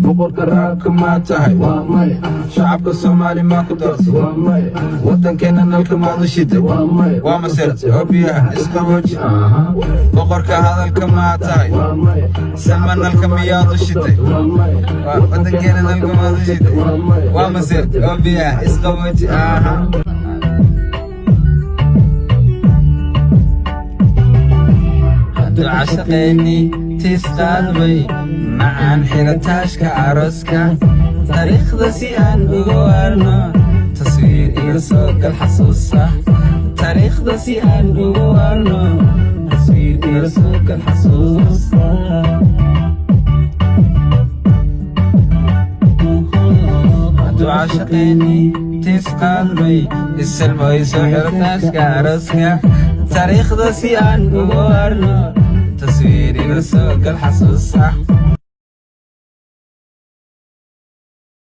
boqorka raabka maa tahay shacabka soomaali maa ku dartay wadankeena nalka maad u shiday waa masirtay oo biyaha isqabooji boqorka hadalka maa tahay salma nalka miyaad u shiday wadankeena nalka maad u shiday waa masirtay oo biyaha isqabooji عشقيني تسقلبي معان حيرتاشك عروسكا تاريخ دسيان بغوارنا تصوير إرسوك الحصوصة تاريخ دسيان بغوارنا تصوير إرسوك الحصوصة عشقيني تسقلبي السلمى يسوي حيرتاشك عروسكا تاريخ دسيان بغوارنا تصويري رسوك الحصوصة